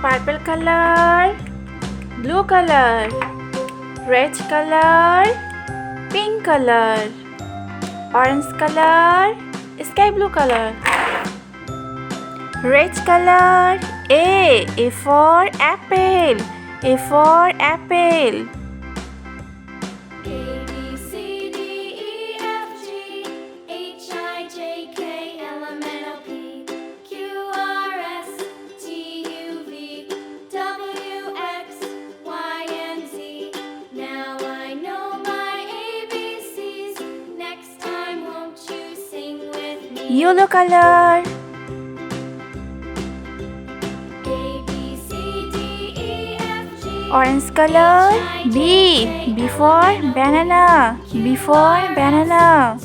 Purple color, blue color, red color, pink color, orange color, sky blue color. Red color. A for apple. A for apple. Yellow color. Orange color. B for banana. B for banana.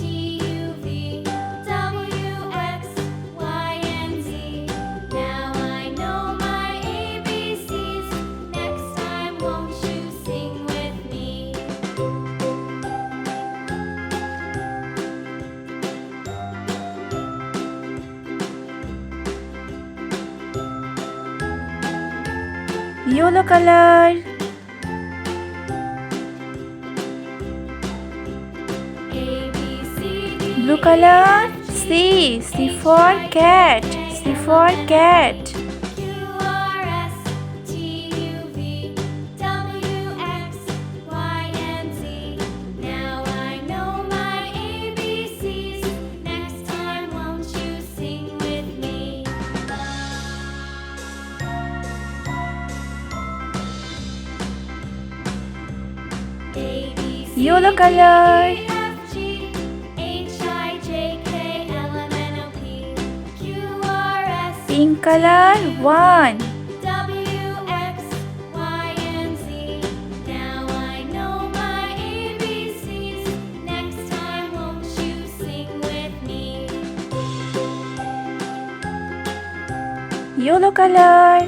Yellow color. Blue color. C for cat. C for cat. Yellow color. Pink color. 1. Yellow color.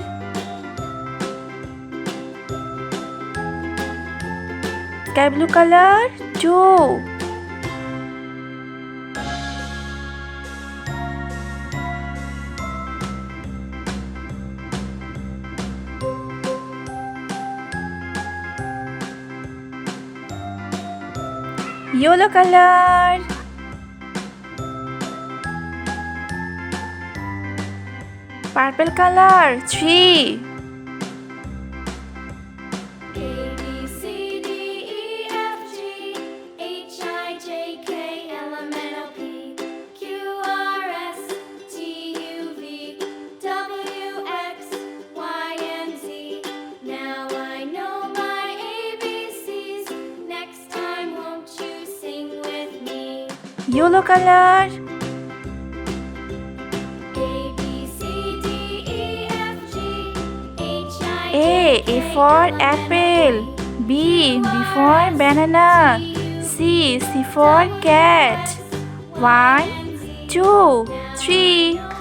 Sky blue color. 2. Yellow color. Purple color. 3. Yellow color. A for apple. B for banana. C for cat. 1, 2, 3.